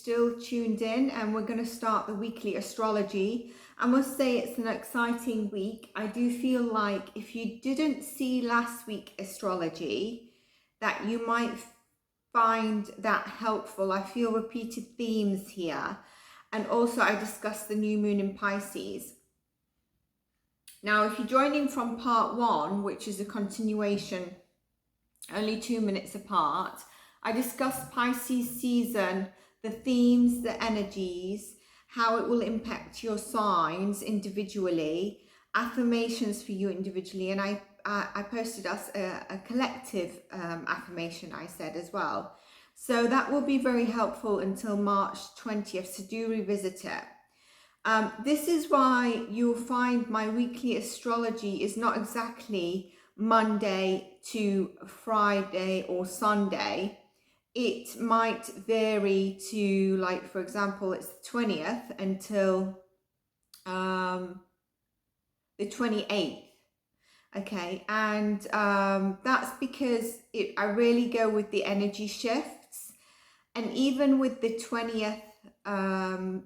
still tuned in, and we're going to start the weekly astrology. I must say it's an exciting week. I do feel like if you didn't see last week's astrology, that you might find that helpful. I feel repeated themes here. And also I discussed the new moon in Pisces. Now, if you're joining from part 1, which is a continuation, only 2 minutes apart, I discussed Pisces season, the themes, the energies, how it will impact your signs individually, affirmations for you individually, and I posted us a collective affirmation, I said, as well. So that will be very helpful until March 20th, so do revisit it. This is why you'll find my weekly astrology is not exactly Monday to Friday or Sunday. It might vary to, like, for example, it's the 20th until the 28th. Okay, and that's because I really go with the energy shifts. And even with the 20th,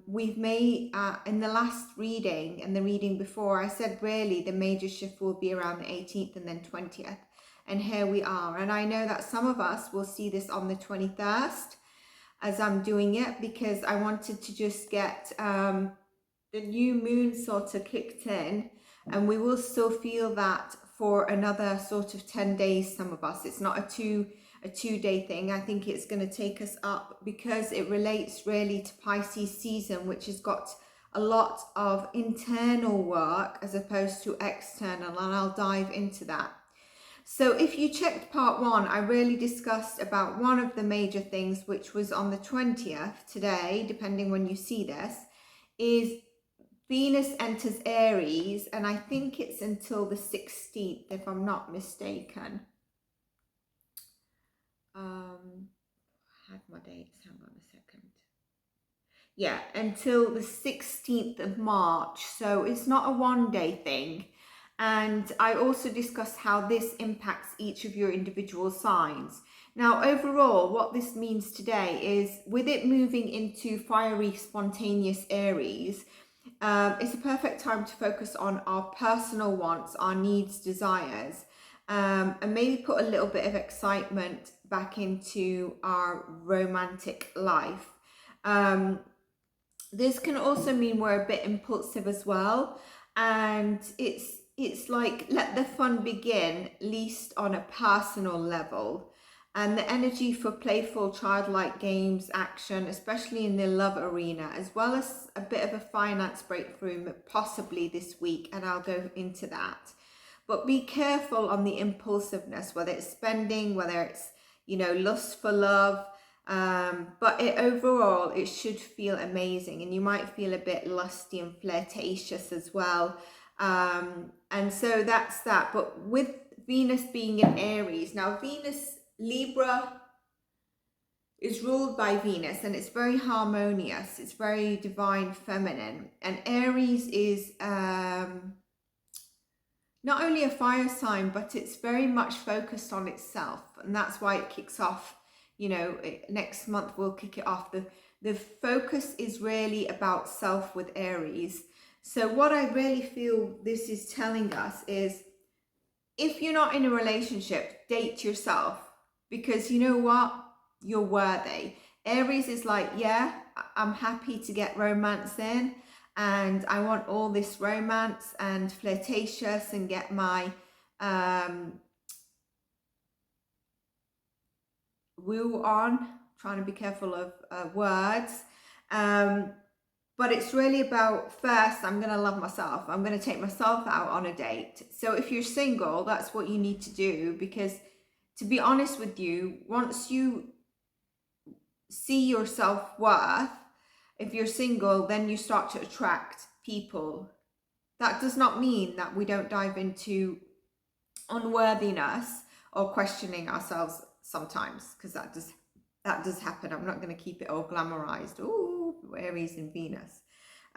we've made, in the last reading and the reading before, I said really the major shift will be around the 18th and then 20th. And here we are. And I know that some of us will see this on the 21st as I'm doing it, because I wanted to just get the new moon sort of kicked in. And we will still feel that for another sort of 10 days, some of us. It's not a two-day thing. I think it's going to take us up because it relates really to Pisces season, which has got a lot of internal work as opposed to external, and I'll dive into that. So if you checked part 1, I really discussed about one of the major things, which was on the 20th today, depending when you see this, is Venus enters Aries, and I think it's until the 16th, if I'm not mistaken. I had my dates, hang on a second. Yeah, until the 16th of March, so it's not a one-day thing. And I also discussed how this impacts each of your individual signs. Now, overall, what this means today is, with it moving into fiery, spontaneous Aries, it's a perfect time to focus on our personal wants, our needs, desires, and maybe put a little bit of excitement back into our romantic life. This can also mean we're a bit impulsive as well, and it's like, let the fun begin, at least on a personal level. And the energy for playful, childlike games, action, especially in the love arena, as well as a bit of a finance breakthrough possibly this week, and I'll go into that. But be careful on the impulsiveness, whether it's spending, whether it's, lust for love. But overall, it should feel amazing, and you might feel a bit lusty and flirtatious as well. And so that's that. But with Venus being in Aries, now Libra is ruled by Venus, and it's very harmonious. It's very divine feminine. And Aries is not only a fire sign, but it's very much focused on itself. And that's why it kicks off, next month we'll kick it off. The focus is really about self with Aries. So what I really feel this is telling us is, if you're not in a relationship, date yourself, because you know what? You're worthy. Aries is like, yeah, I'm happy to get romance in, and I want all this romance and flirtatious and get my woo on. Trying to be careful of words. But it's really about, first, I'm going to love myself. I'm going to take myself out on a date. So if you're single, that's what you need to do, because to be honest with you, once you see your self-worth, if you're single, then you start to attract people. That does not mean that we don't dive into unworthiness or questioning ourselves sometimes, because that does happen. I'm not going to keep it all glamorized. Ooh, Aries and Venus.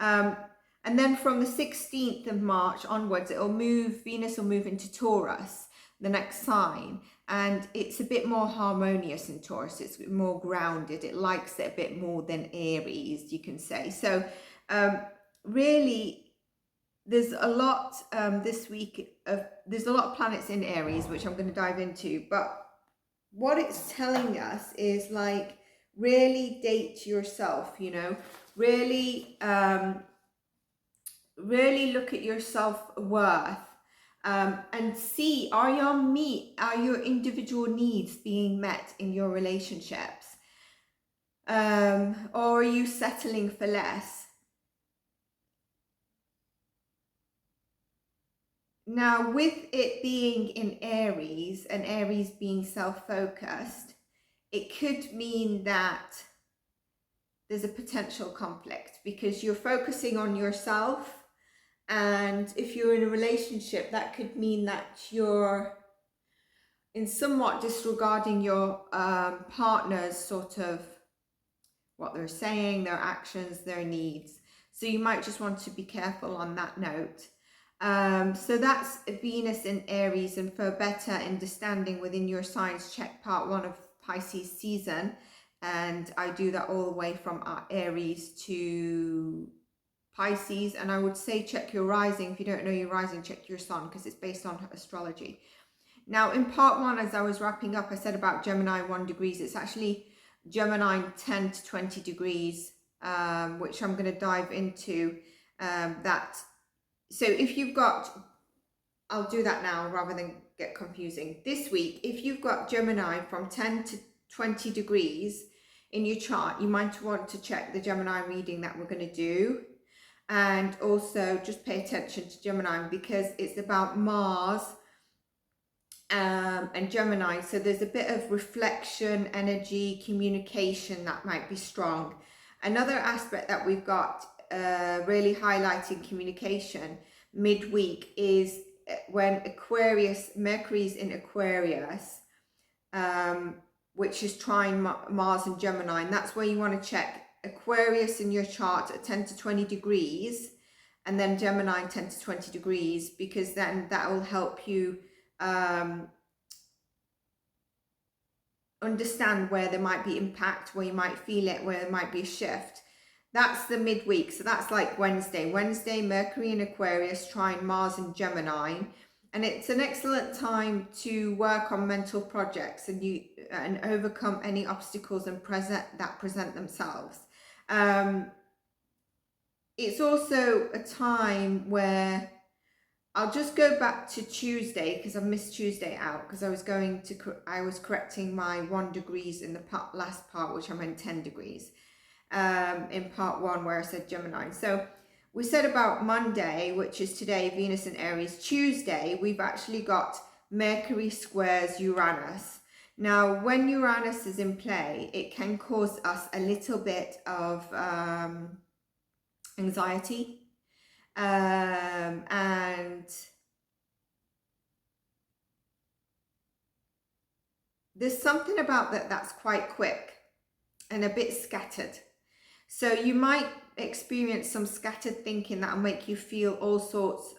And then from the 16th of March onwards, Venus will move into Taurus, the next sign. and it's a bit more harmonious in Taurus. It's more grounded. It likes it a bit more than Aries, you can say. So really, there's a lot this week of, there's a lot of planets in Aries, which I'm going to dive into, but what it's telling us is like, really date yourself, you know, really really look at your self-worth, and see, are your individual needs being met in your relationships, or are you settling for less? Now, with it being in Aries, and Aries being self-focused, it could mean that there's a potential conflict because you're focusing on yourself. And if you're in a relationship, that could mean that you're in somewhat disregarding your partner's sort of what they're saying, their actions, their needs. So you might just want to be careful on that note. So that's Venus in Aries, and for better understanding within your signs, check part 1 of Pisces season, and I do that all the way from Aries to Pisces. And I would say check your rising. If you don't know your rising, check your sun, because it's based on astrology. Now in part 1, as I was wrapping up, I said about Gemini 1 degrees. It's actually Gemini 10 to 20 degrees, which I'm going to dive into that. So if you've got, I'll do that now rather than get confusing. This week, if you've got Gemini from 10 to 20 degrees in your chart, you might want to check the Gemini reading that we're going to do. And also just pay attention to Gemini, because it's about Mars and Gemini. So there's a bit of reflection, energy, communication that might be strong. Another aspect that we've got really highlighting communication midweek is when Mercury's in Aquarius, which is trine Mars and Gemini, and that's where you want to check Aquarius in your chart at 10 to 20 degrees, and then Gemini 10 to 20 degrees, because then that will help you understand where there might be impact, where you might feel it, where there might be a shift. That's the midweek. So that's like Wednesday, Mercury in Aquarius, trine Mars and Gemini. And it's an excellent time to work on mental projects and overcome any obstacles and present themselves. It's also a time where I'll just go back to Tuesday, because I missed Tuesday out, because I was correcting my 1 degrees in the last part, which I meant 10 degrees in part 1 where I said Gemini. So we said about Monday, which is today, Venus in Aries. Tuesday, we've actually got Mercury squares Uranus. Now, when Uranus is in play, it can cause us a little bit of anxiety. And there's something about that's quite quick and a bit scattered. So you might experience some scattered thinking that will make you feel all sorts,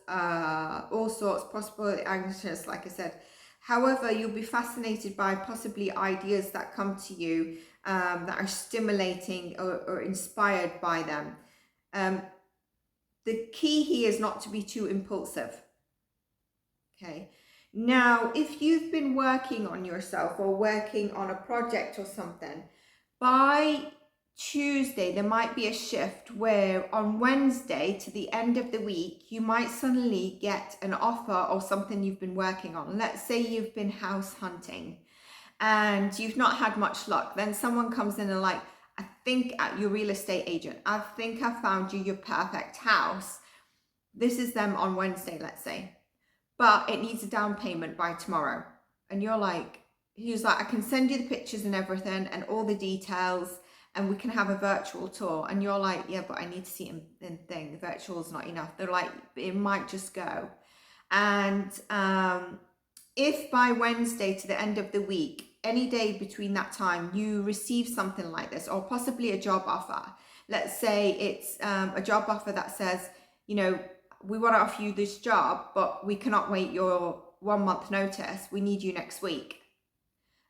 possibly anxious, like I said. However, you'll be fascinated by possibly ideas that come to you that are stimulating or inspired by them. The key here is not to be too impulsive. Okay. Now, if you've been working on yourself or working on a project or something, by Tuesday, there might be a shift where on Wednesday to the end of the week, you might suddenly get an offer or something you've been working on. Let's say you've been house hunting and you've not had much luck. Then someone comes in and like, I think at your real estate agent, I think I found you your perfect house. This is them on Wednesday, let's say, but it needs a down payment by tomorrow. And you're like, he was like, I can send you the pictures and everything and all the details, and we can have a virtual tour. And you're like, yeah, but I need to see it in thing. The virtual's not enough. They're like, it might just go. And if by Wednesday to the end of the week, any day between that time, you receive something like this, or possibly a job offer. Let's say it's a job offer that says, you know, we want to offer you this job, but we cannot wait your 1 month notice. We need you next week.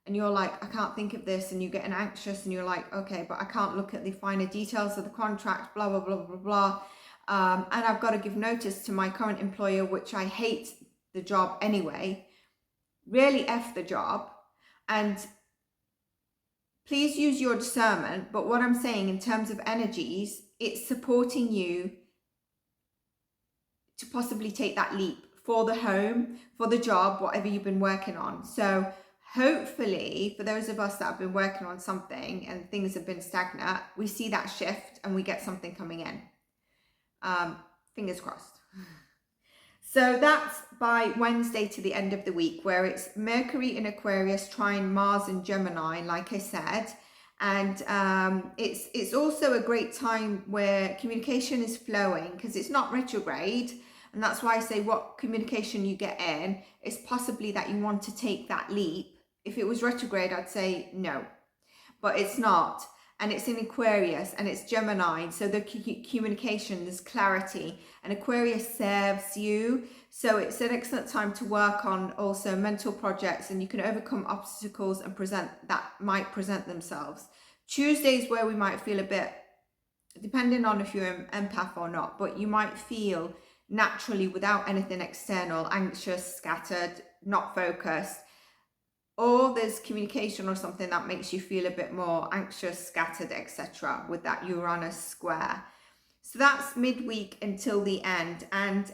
and you're like, I can't think of this, and you're getting anxious, and you're like, okay, but I can't look at the finer details of the contract, blah, blah, blah, blah, blah. And I've got to give notice to my current employer, which I hate the job anyway, really F the job. And please use your discernment. But what I'm saying in terms of energies, it's supporting you to possibly take that leap for the home, for the job, whatever you've been working on. So hopefully, for those of us that have been working on something and things have been stagnant, we see that shift and we get something coming in. Fingers crossed. So that's by Wednesday to the end of the week, where it's Mercury in Aquarius trine Mars and Gemini, like I said. And it's also a great time where communication is flowing because it's not retrograde. And that's why I say what communication you get in is possibly that you want to take that leap. If it was retrograde, I'd say no, but it's not. And it's in Aquarius and it's Gemini. So the communication, there's clarity, and Aquarius serves you. So it's an excellent time to work on also mental projects, and you can overcome obstacles and might present themselves. Tuesdays where we might feel a bit, depending on if you're an empath or not, but you might feel naturally without anything external, anxious, scattered, not focused. Or there's communication or something that makes you feel a bit more anxious, scattered, etc. with that Uranus square. So that's midweek until the end. And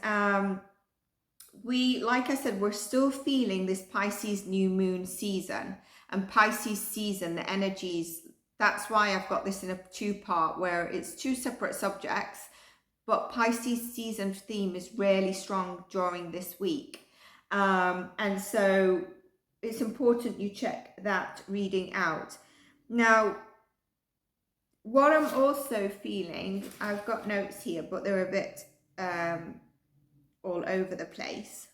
like I said, we're still feeling this Pisces new moon season and Pisces season, the energies. That's why I've got this in a two-part where it's two separate subjects, but Pisces season theme is really strong during this week. And so it's important you check that reading out. Now, what I'm also feeling, I've got notes here, but they're a bit all over the place.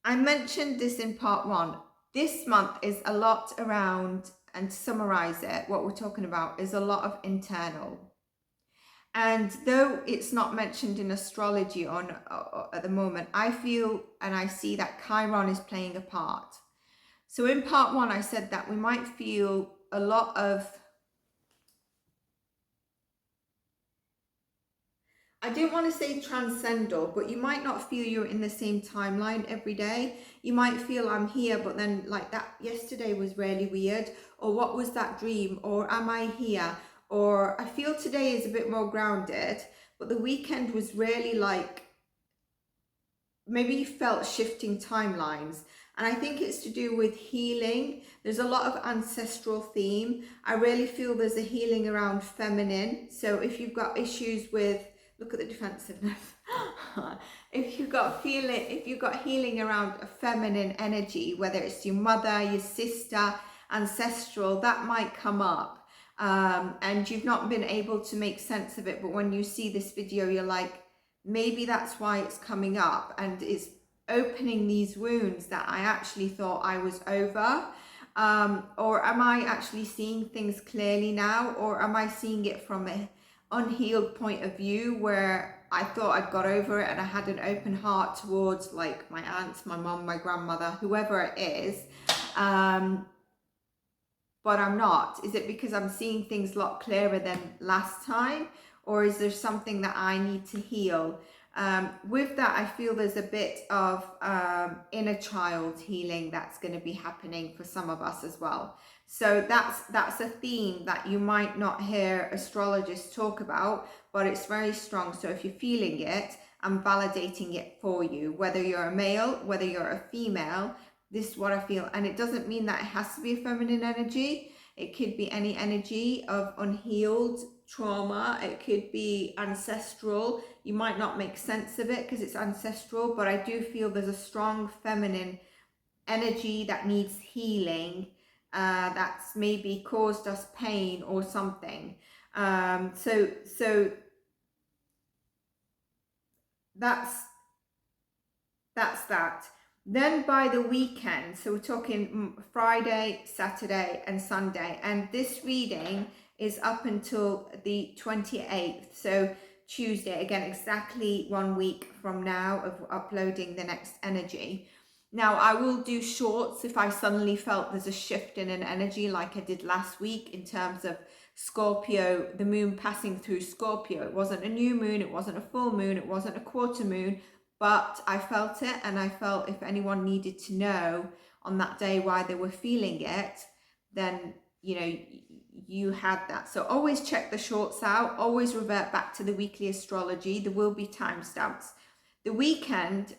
I mentioned this in part one. This month is a lot around, and to summarize it, what we're talking about is a lot of internal. And though it's not mentioned in astrology at the moment, I feel and I see that Chiron is playing a part. So in part one, I said that we might feel a lot of, I didn't want to say transcendental, but you might not feel you're in the same timeline every day. You might feel I'm here, but then like that yesterday was really weird. Or what was that dream? Or am I here? Or I feel today is a bit more grounded, but the weekend was really like, maybe you felt shifting timelines. And I think it's to do with healing. There's a lot of ancestral theme. I really feel there's a healing around feminine. So if you've got issues with, look at the defensiveness. if you've got healing around a feminine energy, whether it's your mother, your sister, ancestral, that might come up. And you've not been able to make sense of it, but when you see this video, you're like, maybe that's why it's coming up, and it's opening these wounds that I actually thought I was over. Or am I actually seeing things clearly now, or am I seeing it from an unhealed point of view where I thought I'd got over it and I had an open heart towards like my aunts, my mum, my grandmother, whoever it is, but I'm not? Is it because I'm seeing things a lot clearer than last time? Or is there something that I need to heal? With that, I feel there's a bit of inner child healing that's going to be happening for some of us as well. So that's a theme that you might not hear astrologists talk about, but it's very strong. So if you're feeling it, I'm validating it for you, whether you're a male, whether you're a female. This is what I feel. And it doesn't mean that it has to be a feminine energy. It could be any energy of unhealed trauma. It could be ancestral. You might not make sense of it because it's ancestral, but I do feel there's a strong feminine energy that needs healing, that's maybe caused us pain or something. So that's that. Then by the weekend, so we're talking Friday, Saturday and Sunday, and this reading is up until the 28th, so Tuesday, again exactly 1 week from now of uploading the next energy. Now, I will do shorts if I suddenly felt there's a shift in an energy like I did last week in terms of Scorpio, the moon passing through Scorpio. It wasn't a new moon, it wasn't a full moon, it wasn't a quarter moon, but I felt it, and I felt if anyone needed to know on that day why they were feeling it, then, you know, you had that. So always check the shorts out, always revert back to the weekly astrology. There will be timestamps. The weekend,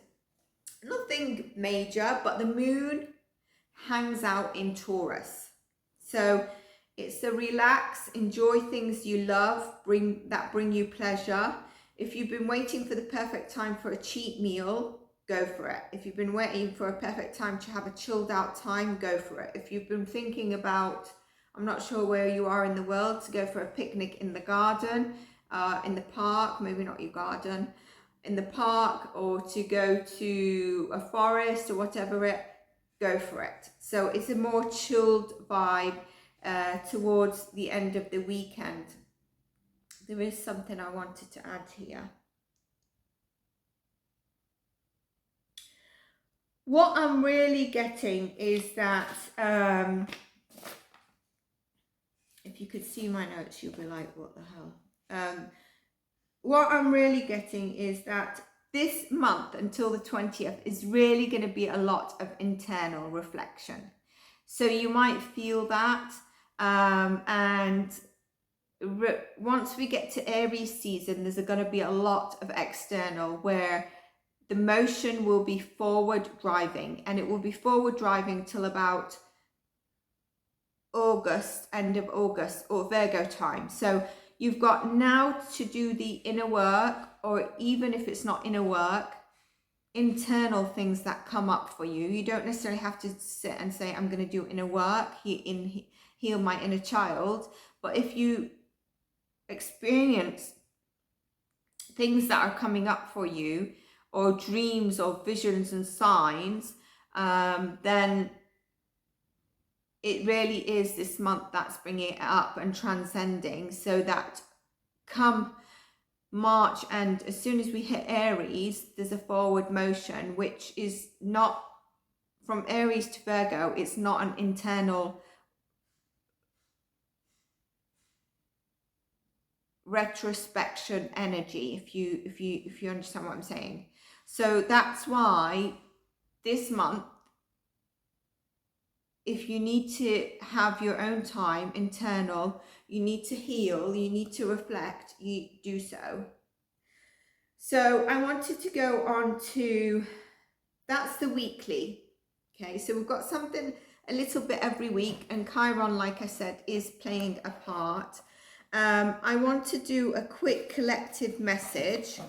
nothing major, but the moon hangs out in Taurus. So it's a relax, enjoy things you love, bring you pleasure. If you've been waiting for the perfect time for a cheat meal, go for it. If you've been waiting for a perfect time to have a chilled out time, go for it. If you've been thinking about, I'm not sure where you are in the world, to go for a picnic in the garden, in the park, maybe not your garden, in the park, or to go to a forest or whatever, go for it. So it's a more chilled vibe towards the end of the weekend. There is something I wanted to add here. What I'm really getting is that, if you could see my notes, you'll be like, what the hell? What I'm really getting is that this month until the 20th is really going to be a lot of internal reflection. So you might feel that, and once we get to Aries season, there's going to be a lot of external, where the motion will be forward driving, and it will be forward driving till about August, end of August, or Virgo time. So you've got now to do the inner work, or even if it's not inner work, internal things that come up for you. You don't necessarily have to sit and say, I'm going to do inner work, heal my inner child. But if you experience things that are coming up for you, or dreams or visions and signs, then it really is this month that's bringing it up and transcending, so that come March, and as soon as we hit Aries, there's a forward motion, which is not from Aries to Virgo. It's not an internal retrospection energy, if you understand what I'm saying. So that's why this month, if you need to have your own time internal, you need to heal, you need to reflect, you do so. So I wanted to go on to, that's the weekly. Okay, so we've got something a little bit every week, and Chiron, like I said, is playing a part. I want to do a quick collective message.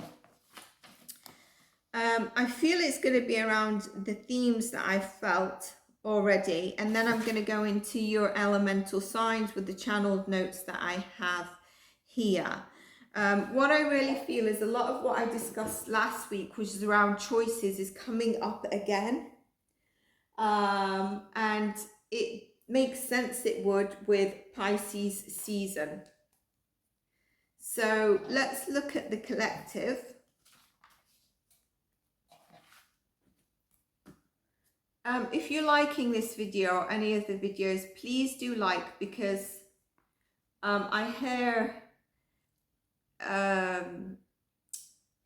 I feel it's going to be around the themes that I felt already, and then I'm going to go into your elemental signs with the channeled notes that I have here. What I really feel is a lot of what I discussed last week, which is around choices, is coming up again, and it makes sense it would with Pisces season. So let's look at the collective. If you're liking this video or any of the videos, please do like, because I hear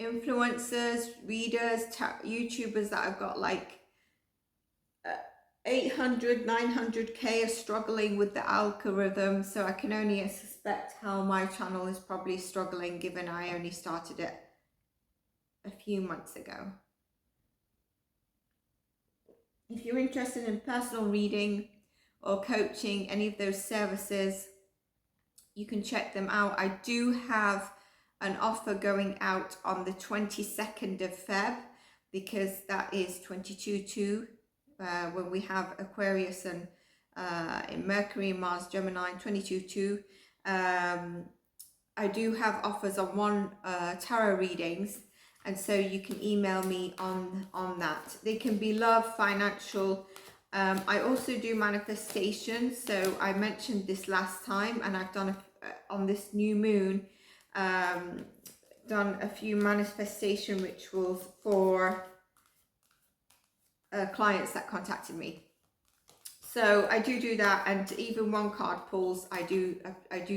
influencers, readers, YouTubers that have got like 800, 900k are struggling with the algorithm. So I can only suspect how my channel is probably struggling, given I only started it a few months ago. If you're interested in personal reading or coaching, any of those services, you can check them out. I do have an offer going out on the 22nd of Feb, because that is 22/2, when we have Aquarius and in Mercury, Mars, Gemini, 22/2. I do have offers on one tarot readings, and so you can email me on that. They can be love, financial. I also do manifestation. So I mentioned this last time, and I've done on this new moon, done a few manifestation rituals for clients that contacted me. So I do that, and even one card pulls, I do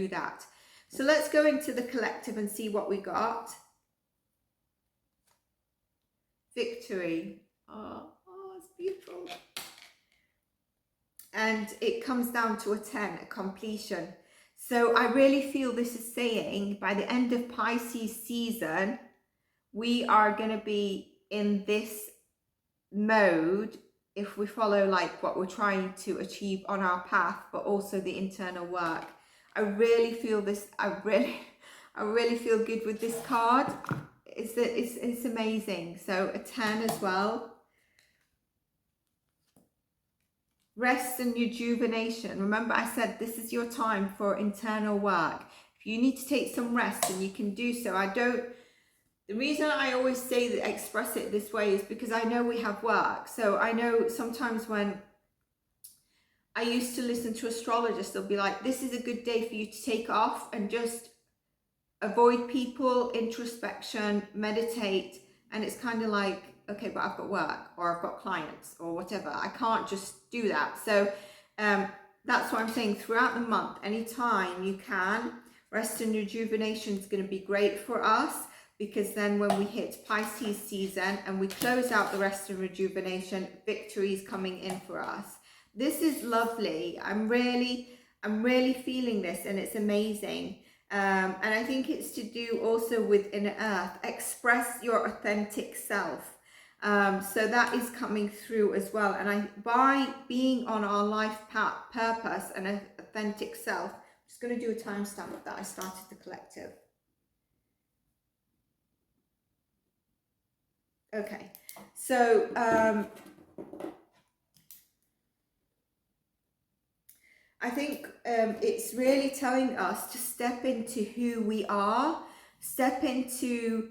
that. So let's go into the collective and see what we got. Victory. Oh, it's beautiful. And it comes down to a 10, a completion. So I really feel this is saying by the end of Pisces season, we are going to be in this mode if we follow like what we're trying to achieve on our path, but also the internal work. I really feel this. I really feel good with this card. It's amazing. So a 10 as well. Rest and rejuvenation. Remember I said this is your time for internal work. If you need to take some rest, and you can do so. The reason I always say that, express it this way, is because I know we have work. So I know sometimes when I used to listen to astrologists, they'll be like, this is a good day for you to take off and just avoid people, introspection, meditate. And it's kind of like, okay, but I've got work, or I've got clients, or whatever. I can't just do that. So that's what I'm saying. Throughout the month, anytime you can, rest and rejuvenation is going to be great for us, because then when we hit Pisces season and we close out the rest and rejuvenation, victory is coming in for us. This is lovely. I'm really feeling this, and it's amazing. And I think it's to do also with inner earth. Express your authentic self. So that is coming through as well. And by being on our life purpose and an authentic self, I'm just going to do a timestamp that I started the collective. Okay, so I think it's really telling us to step into who we are, step into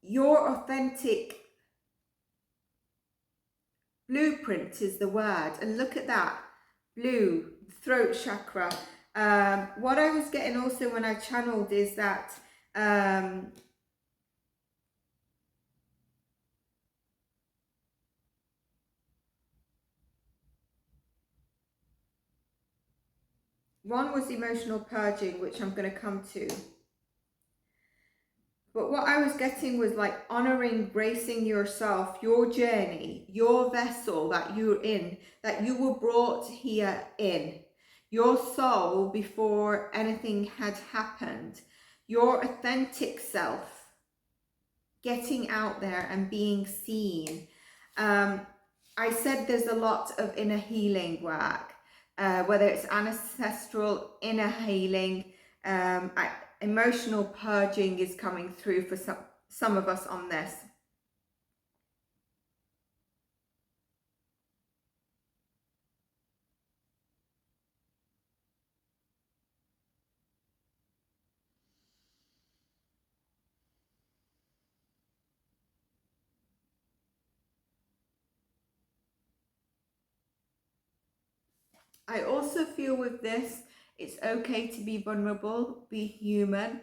your authentic blueprint is the word. And look at that, blue, throat chakra. What I was getting also when I channeled is that one was emotional purging, which I'm going to come to. But what I was getting was like honoring, bracing yourself, your journey, your vessel that you're in, that you were brought here in, your soul before anything had happened, your authentic self, getting out there and being seen. I said there's a lot of inner healing work. Whether it's ancestral, inner healing, emotional purging is coming through for some of us on this. I also feel with this, it's okay to be vulnerable, be human,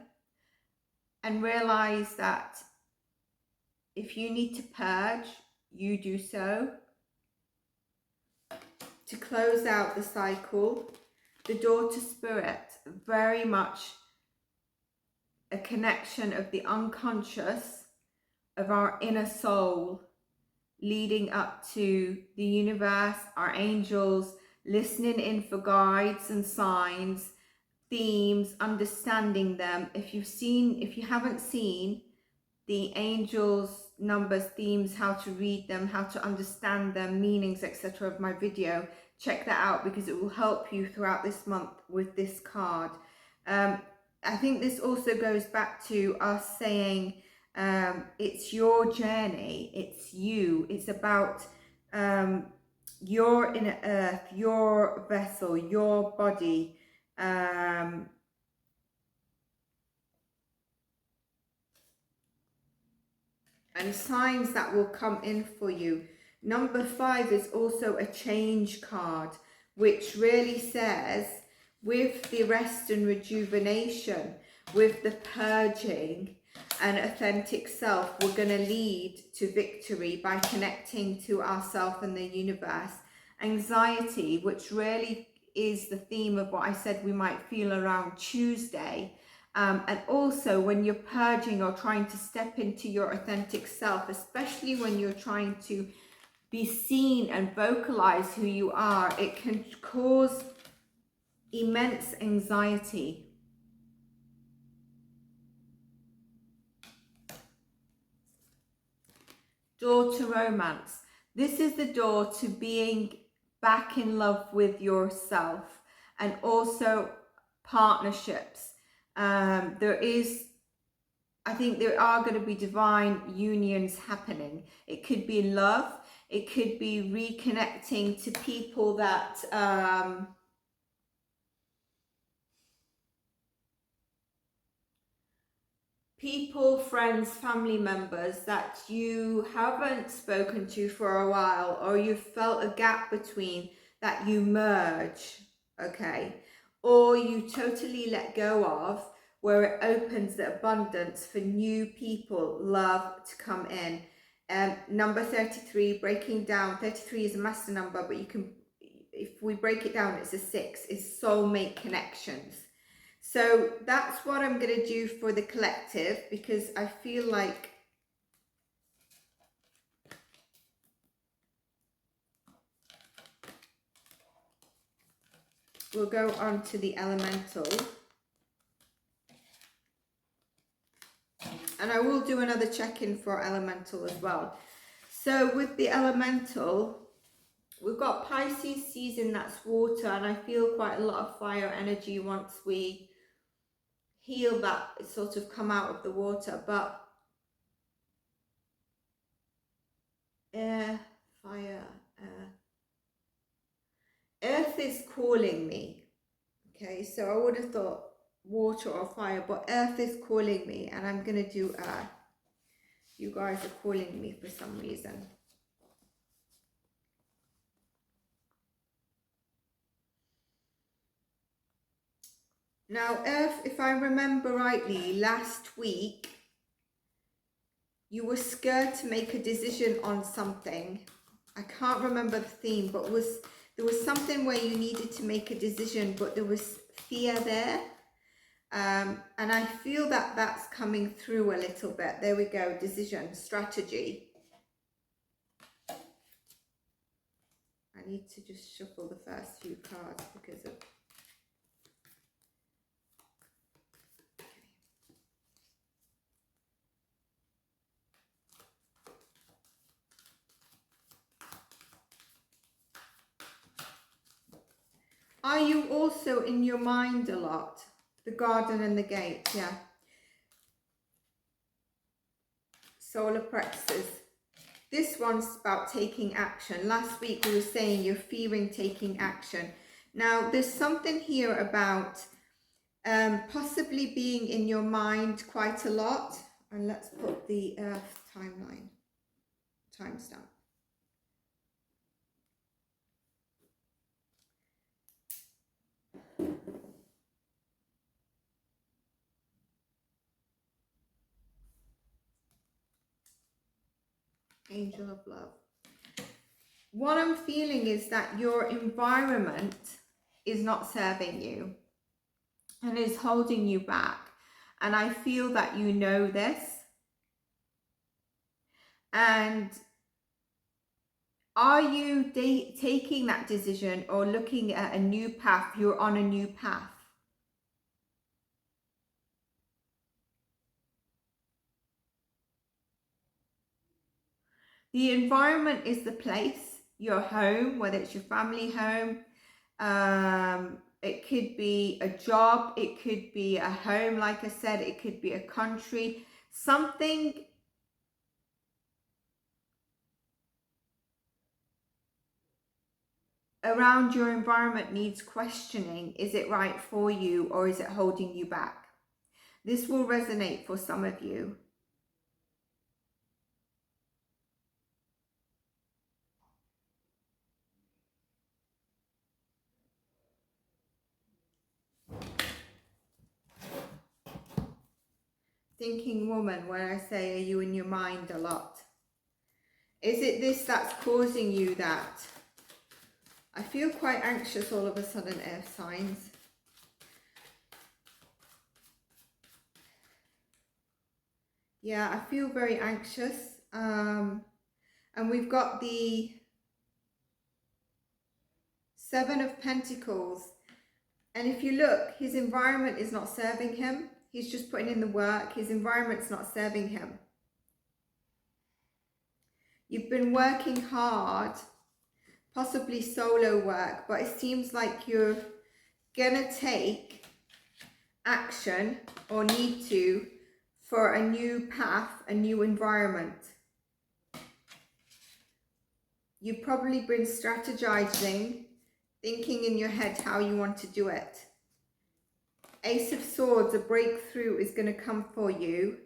and realize that if you need to purge, you do so. To close out the cycle, the door to spirit, very much a connection of the unconscious, of our inner soul, leading up to the universe, our angels, listening in for guides and signs, themes, understanding them. If you haven't seen the angels, numbers, themes, how to read them, how to understand them, meanings, etc. of my video, check that out, because it will help you throughout this month with this card. I think this also goes back to us saying it's your journey, it's you, it's about your inner earth, your vessel, your body, and signs that will come in for you. Number 5 is also a change card, which really says with the rest and rejuvenation, with the purging, and authentic self, we're going to lead to victory by connecting to ourselves and the universe. Anxiety, which really is the theme of what I said we might feel around Tuesday. And also when you're purging or trying to step into your authentic self, especially when you're trying to be seen and vocalize who you are, it can cause immense anxiety. Door to romance. This is the door to being back in love with yourself, and also partnerships. I think there are going to be divine unions happening. It could be love. It could be reconnecting to people that friends, family members that you haven't spoken to for a while, or you felt a gap between, that you merge, okay? Or you totally let go of, where it opens the abundance for new people, love to come in. Number 33, breaking down, 33 is a master number, but you can, if we break it down, it's a 6, is soulmate connections. So that's what I'm going to do for the collective, because I feel like we'll go on to the elemental. And I will do another check-in for elemental as well. So with the elemental, we've got Pisces season, that's water, and I feel quite a lot of fire energy once we heal that, sort of come out of the water. But air, fire, earth is calling me. Okay, so I would have thought water or fire, but earth is calling me, and I'm going to do earth. You guys are calling me for some reason. Now, earth, if I remember rightly, last week, you were scared to make a decision on something. I can't remember the theme, but there was something where you needed to make a decision, but there was fear there. And I feel that that's coming through a little bit. There we go, decision, strategy. I need to just shuffle the first few cards because of... Are you also in your mind a lot? The garden and the gate, yeah. Solar plexus. This one's about taking action. Last week we were saying you're fearing taking action. Now there's something here about possibly being in your mind quite a lot. And let's put the Earth timeline, timestamp. Angel of love. What I'm feeling is that your environment is not serving you and is holding you back. And I feel that you know this. And are you taking that decision or looking at a new path? You're on a new path. The environment is the place, your home, whether it's your family home. It could be a job. It could be a home, like I said. It could be a country. Something around your environment needs questioning. Is it right for you, or is it holding you back? This will resonate for some of you. thinking woman when I say, are you in your mind a lot? Is it this that's causing you that? I feel quite anxious all of a sudden, earth signs. Yeah, I feel very anxious. And we've got the 7 of Pentacles. And if you look, his environment is not serving him. He's just putting in the work. His environment's not serving him. You've been working hard, possibly solo work, but it seems like you're gonna take action or need to for a new path, a new environment. You've probably been strategizing, thinking in your head how you want to do it. Ace of Swords, a breakthrough is going to come for you.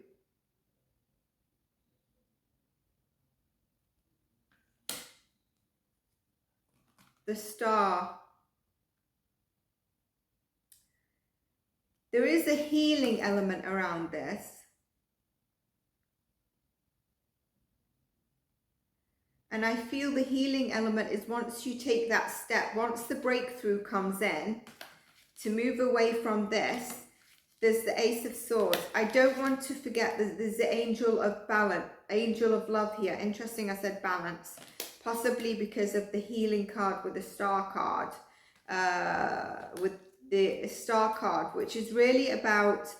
The Star. There is a healing element around this. And I feel the healing element is once you take that step, once the breakthrough comes in, to move away from this, there's the Ace of Swords. I don't want to forget that there's the Angel of Balance, Angel of Love here. Interesting, I said balance. Possibly because of the healing card with the Star card. With the Star card, which is really about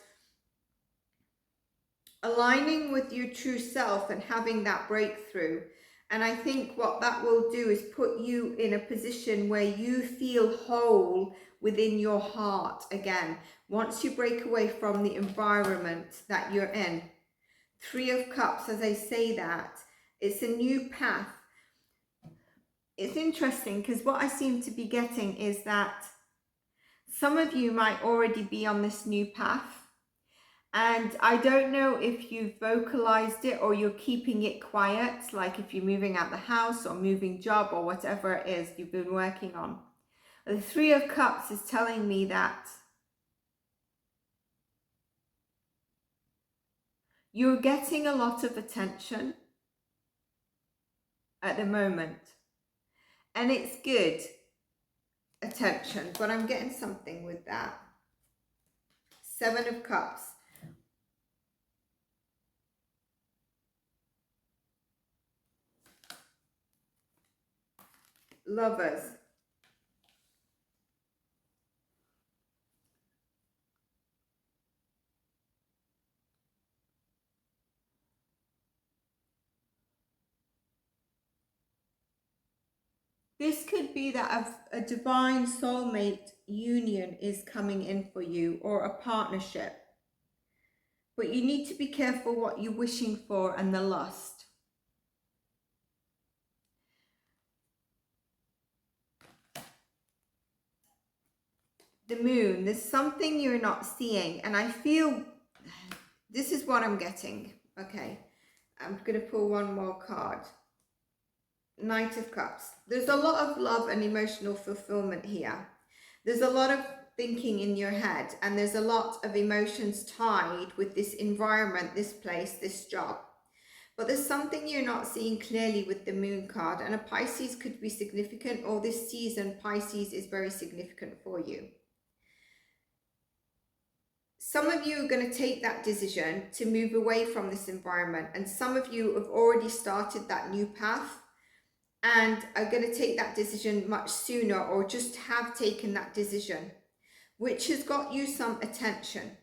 aligning with your true self and having that breakthrough. And I think what that will do is put you in a position where you feel whole within your heart again. Once you break away from the environment that you're in. 3 of Cups, as I say that, it's a new path. It's interesting because what I seem to be getting is that some of you might already be on this new path. And I don't know if you've vocalized it or you're keeping it quiet, like if you're moving out the house or moving job or whatever it is you've been working on. The 3 of Cups is telling me that you're getting a lot of attention at the moment. And it's good attention, but I'm getting something with that. 7 of Cups. Lovers. This could be that a divine soulmate union is coming in for you, or a partnership. But you need to be careful what you're wishing for and the lust. The Moon, there's something you're not seeing, and I feel this is what I'm getting. Okay, I'm going to pull one more card. Knight of Cups. There's a lot of love and emotional fulfillment here. There's a lot of thinking in your head, and there's a lot of emotions tied with this environment, this place, this job. But there's something you're not seeing clearly with the Moon card, and a Pisces could be significant, or this season Pisces is very significant for you. Some of you are going to take that decision to move away from this environment, and some of you have already started that new path and are going to take that decision much sooner, or just have taken that decision, which has got you some attention.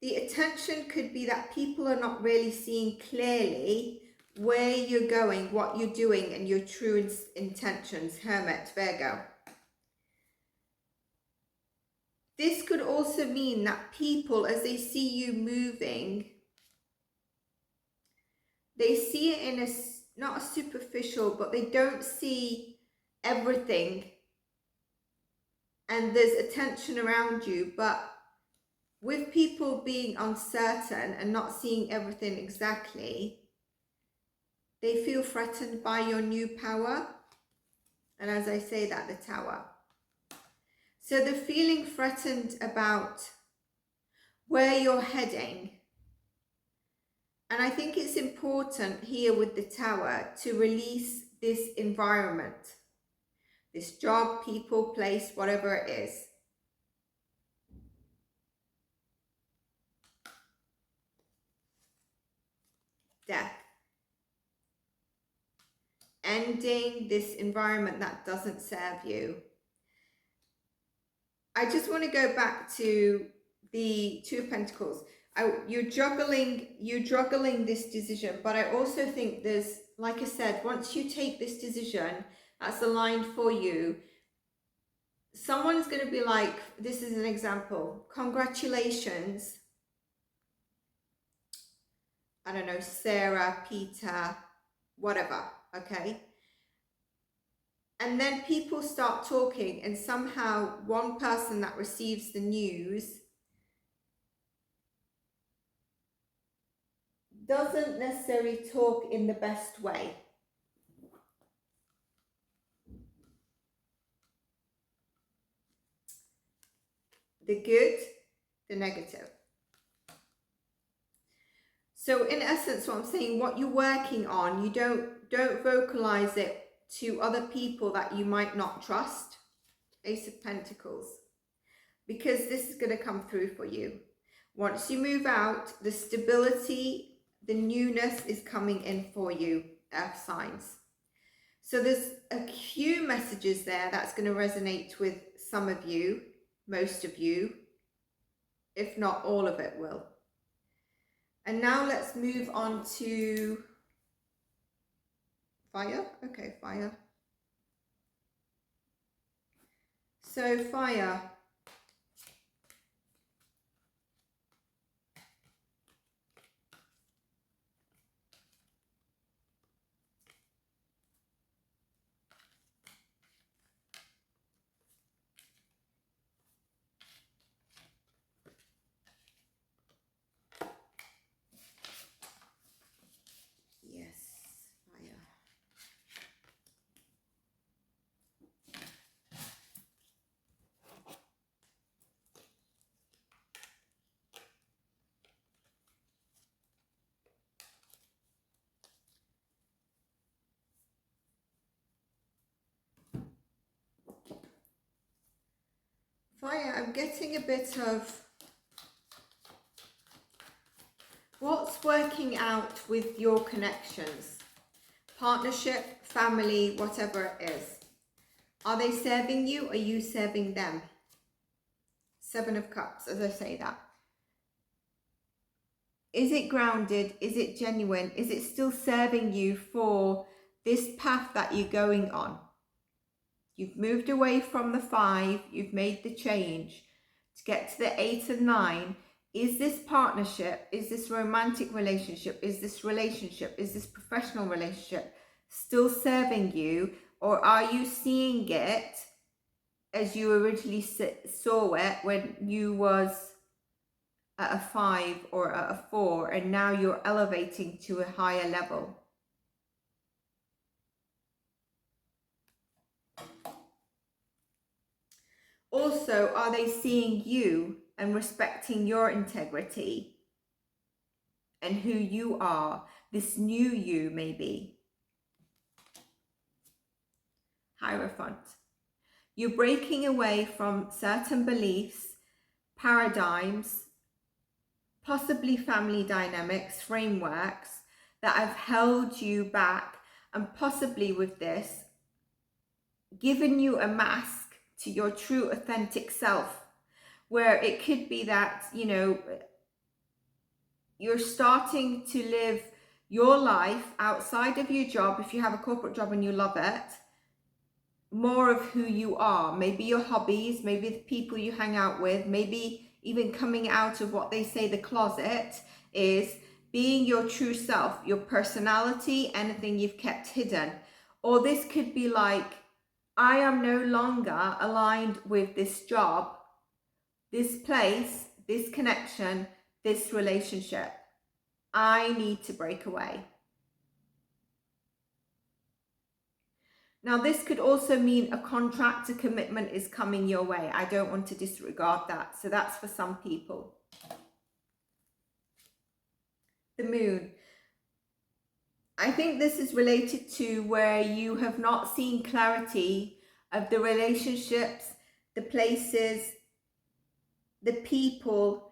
The attention could be that people are not really seeing clearly where you're going, what you're doing, and your true intentions. Hermit, Virgo. This could also mean that people, as they see you moving, they see it in a, not a superficial, but they don't see everything. And there's attention around you, but with people being uncertain and not seeing everything exactly, they feel threatened by your new power. And as I say that, the Tower. So the feeling threatened about where you're heading. And I think it's important here with the Tower to release this environment, this job, people, place, whatever it is. Death. Ending this environment that doesn't serve you. I just want to go back to the Two of Pentacles. You're juggling this decision, but I also think there's, like I said, once you take this decision that's aligned for you, someone's going to be like, this is an example, congratulations, I don't know, Sarah, Peter, whatever, okay? And then people start talking, and somehow one person that receives the news doesn't necessarily talk in the best way. The good, the negative. So in essence, what I'm saying, what you're working on, you don't vocalize it to other people that you might not trust. Ace of Pentacles. Because this is going to come through for you. Once you move out, the stability, the newness is coming in for you, Earth signs. So there's a few messages there that's going to resonate with some of you, most of you, if not all of it will. And now let's move on to fire. Okay, fire. So fire. Fire, I'm getting a bit of what's working out with your connections, partnership, family, whatever it is. Are they serving you? Are you serving them? Seven of Cups, as I say that. Is it grounded? Is it genuine? Is it still serving you for this path that you're going on? You've moved away from the 5, you've made the change to get to the 8 and 9. Is this partnership, is this romantic relationship, is this professional relationship still serving you? Or are you seeing it as you originally saw it when you was at a 5 or at a 4, and now you're elevating to a higher level? Also, are they seeing you and respecting your integrity and who you are, this new you maybe? Hierophant. You're breaking away from certain beliefs, paradigms, possibly family dynamics, frameworks that have held you back, and possibly with this, given you a mask to your true authentic self, where it could be that, you know, you're starting to live your life outside of your job. If you have a corporate job and you love it, more of who you are, maybe your hobbies, maybe the people you hang out with, maybe even coming out of what they say the closet is, being your true self, your personality, anything you've kept hidden. Or this could be like, I am no longer aligned with this job, this place, this connection, this relationship. I need to break away. Now, this could also mean a contract, a commitment is coming your way. I don't want to disregard that. So that's for some people. The moon. I think this is related to where you have not seen clarity of the relationships, the places, the people.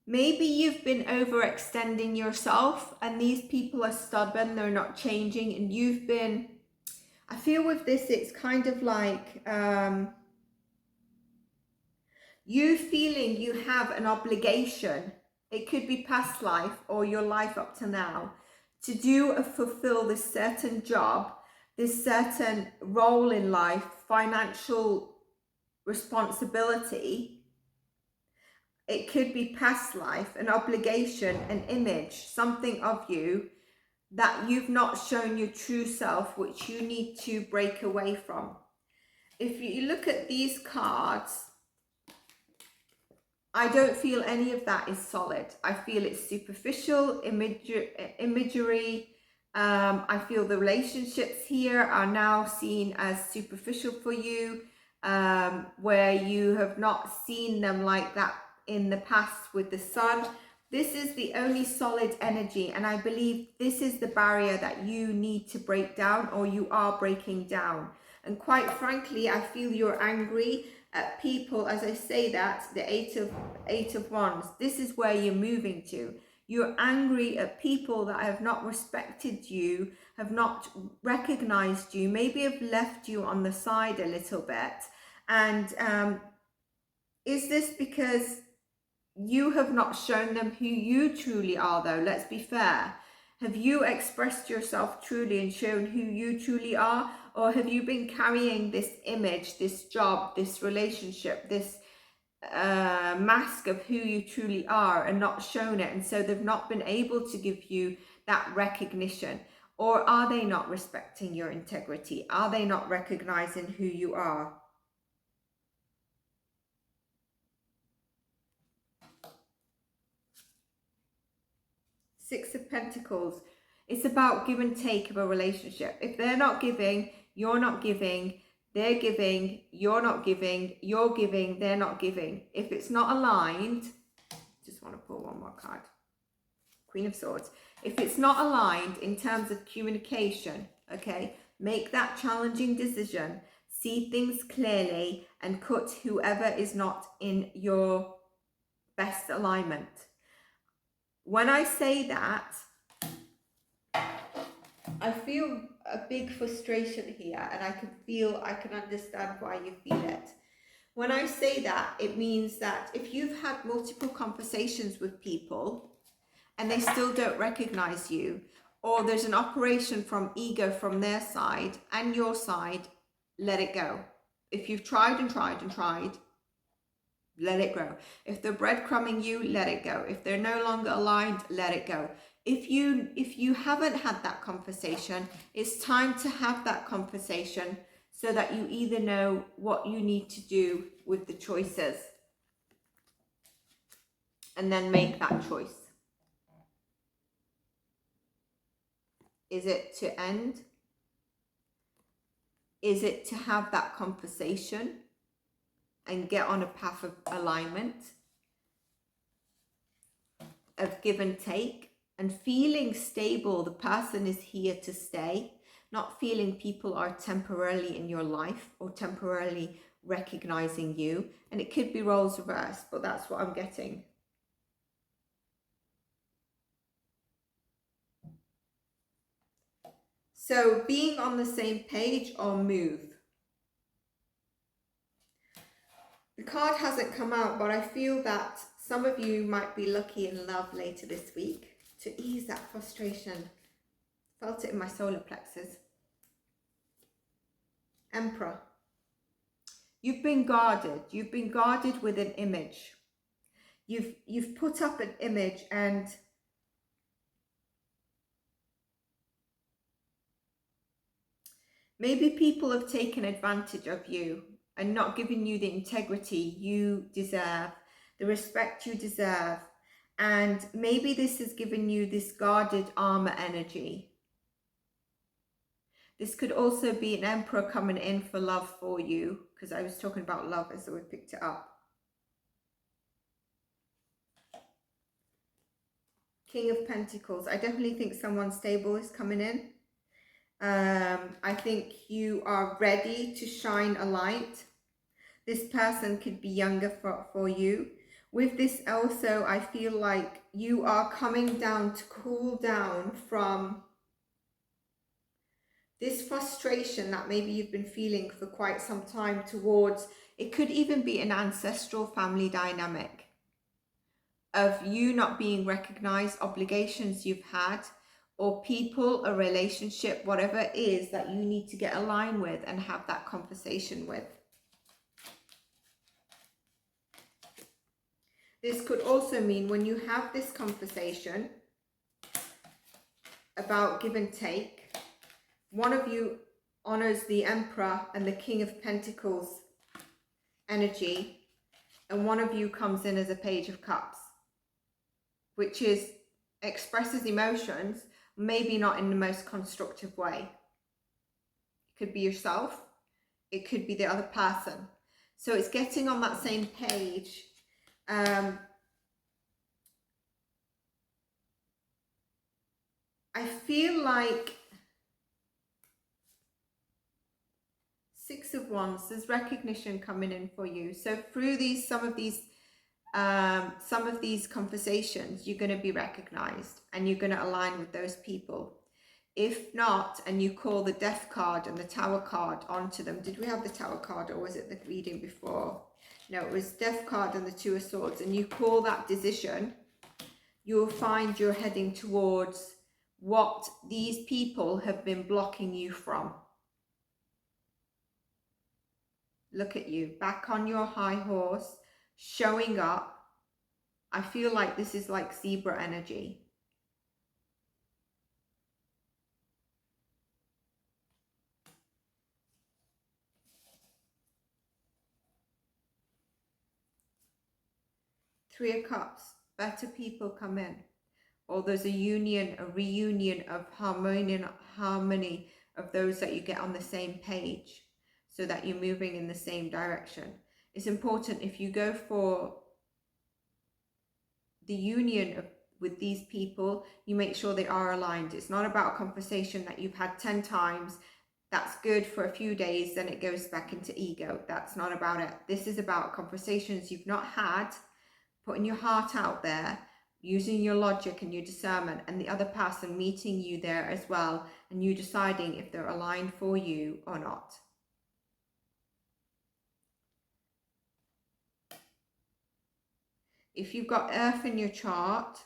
Maybe you've been overextending yourself and these people are stubborn, they're not changing, and you've been, I feel with this, it's kind of like you feeling you have an obligation. It could be past life or your life up to now, to do or fulfill this certain job, this certain role in life, financial responsibility. It could be past life, an obligation, an image, something of you that you've not shown your true self, which you need to break away from. If you look at these cards, I don't feel any of that is solid. I feel it's superficial imagery. I feel the relationships here are now seen as superficial for you, where you have not seen them like that in the past with the sun. This is the only solid energy, and I believe this is the barrier that you need to break down, or you are breaking down. And quite frankly, I feel you're angry at people. As I say that, the eight of wands, this is where you're moving to. You're angry at people that have not respected you, have not recognized you, maybe have left you on the side a little bit. And is this because you have not shown them who you truly are, though? Let's be fair. Have you expressed yourself truly and shown who you truly are? Or have you been carrying this image, this job, this relationship, this mask of who you truly are and not shown it? And so they've not been able to give you that recognition. Or are they not respecting your integrity? Are they not recognizing who you are? Six of Pentacles. It's about give and take of a relationship. If they're not giving, you're not giving. They're giving, you're not giving. You're giving, they're not giving. If it's not aligned, just want to pull one more card. Queen of Swords. If it's not aligned in terms of communication, okay, make that challenging decision. See things clearly and cut whoever is not in your best alignment. When I say that, I feel a big frustration here, and I can understand why you feel it. When I say that, it means that if you've had multiple conversations with people and they still don't recognize you, or there's an operation from ego from their side and your side, let it go. If you've tried and tried and tried, let it go. If they're breadcrumbing you, let it go. If they're no longer aligned, let it go. If you haven't had that conversation, it's time to have that conversation so that you either know what you need to do with the choices and then make that choice. Is it to end? Is it to have that conversation and get on a path of alignment, of give and take, and feeling stable? The person is here to stay, not feeling people are temporarily in your life or temporarily recognizing you. And it could be roles reversed, but that's what I'm getting. So being on the same page or move. The card hasn't come out, but I feel that some of you might be lucky in love later this week to ease that frustration. Felt it in my solar plexus. Emperor. You've been guarded. You've been guarded with an image. You've put up an image, and maybe people have taken advantage of you and not given you the integrity you deserve, the respect you deserve. And maybe this has given you this guarded armor energy. This could also be an Emperor coming in for love for you, because I was talking about love as we picked it up. King of Pentacles. I definitely think someone stable is coming in. I think you are ready to shine a light. This person could be younger for you. With this also, I feel like you are coming down to cool down from this frustration that maybe you've been feeling for quite some time towards, it could even be an ancestral family dynamic of you not being recognized, obligations you've had, or people, a relationship, whatever it is that you need to get aligned with and have that conversation with. This could also mean when you have this conversation about give and take, one of you honors the Emperor and the King of Pentacles energy, and one of you comes in as a Page of Cups, which is expresses emotions, maybe not in the most constructive way. It could be yourself, it could be the other person. So it's getting on that same page. I feel like Six of Wands, there's recognition coming in for you. So through some of these conversations, you're going to be recognized and you're going to align with those people. If not, and you call the Death card and the Tower card onto them. Did we have the Tower card, or was it the reading before? No, it was Death card and the Two of Swords, and you call that decision, you'll find you're heading towards what these people have been blocking you from. Look at you, back on your high horse, showing up. I feel like this is like zebra energy. Three of Cups, better people come in. Or there's a union, a reunion of harmony of those that you get on the same page, so that you're moving in the same direction. It's important if you go for the union with these people, you make sure they are aligned. It's not about a conversation that you've had 10 times. That's good for a few days, then it goes back into ego. That's not about it. This is about conversations you've not had, putting your heart out there, using your logic and your discernment, and the other person meeting you there as well, and you deciding if they're aligned for you or not. If you've got Earth in your chart,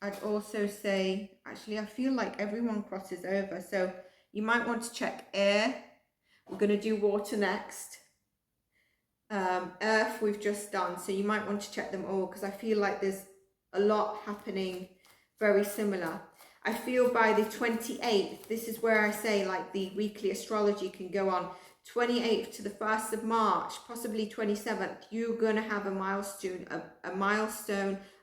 I'd also say, actually, I feel like everyone crosses over. So you might want to check air. We're going to do water next. Earth we've just done. So you might want to check them all, because I feel like there's a lot happening very similar. I feel by the 28th, this is where I say like the weekly astrology can go on. 28th to the 1st of March, possibly 27th, you're going to have a milestone,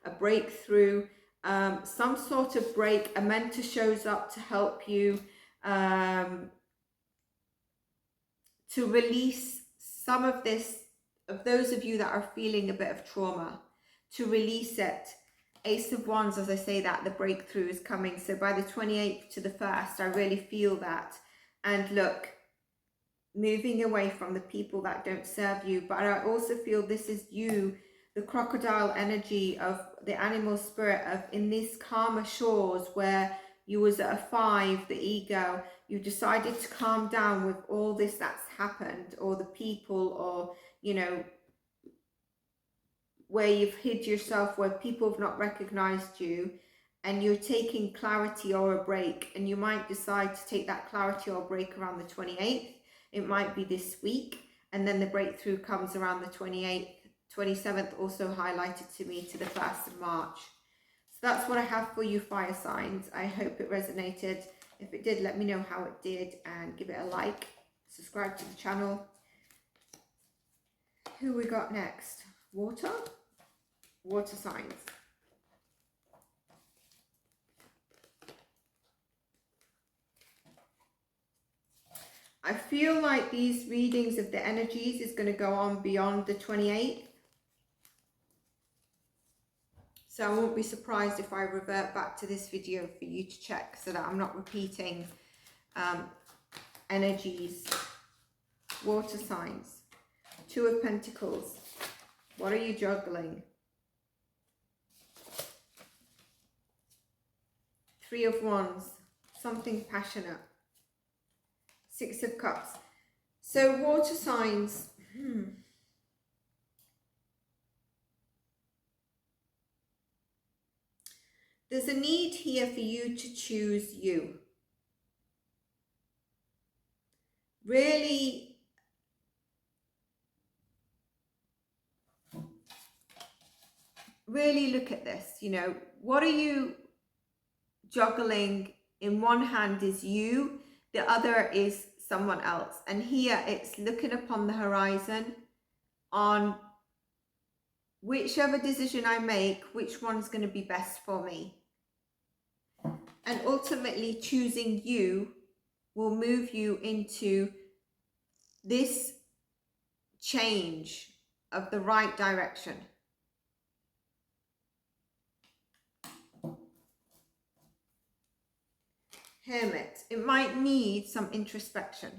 a breakthrough, some sort of break. A mentor shows up to help you to release some of this, of those of you that are feeling a bit of trauma, to release it. Ace of Wands, as I say that, the breakthrough is coming. So by the 28th to the 1st, I really feel that. And look, moving away from the people that don't serve you. But I also feel this is you, the crocodile energy of the animal spirit of in these calmer shores where you was at a 5, the ego, you decided to calm down with all this that's happened, or the people, or, you know, where you've hid yourself, where people have not recognized you, and you're taking clarity or a break. And you might decide to take that clarity or break around the 28th. It might be this week, and then the breakthrough comes around the 28th, 27th, also highlighted to me, to the 1st of March. So that's what I have for you, fire signs. I hope it resonated. If it did, let me know how it did, and give it a like, subscribe to the channel. Who we got next? Water? Water signs. I feel like these readings of the energies is going to go on beyond the 28th. So I won't be surprised if I revert back to this video for you to check so that I'm not repeating energies. Water signs. Two of Pentacles. What are you juggling? Three of Wands. Something passionate. Six of Cups. So water signs. There's a need here for you to choose you. Really look at this, you know, what are you juggling? In one hand is you, the other is someone else. And here it's looking upon the horizon on whichever decision I make, which one's going to be best for me. And ultimately choosing you will move you into this change of the right direction. Hermit, it might need some introspection.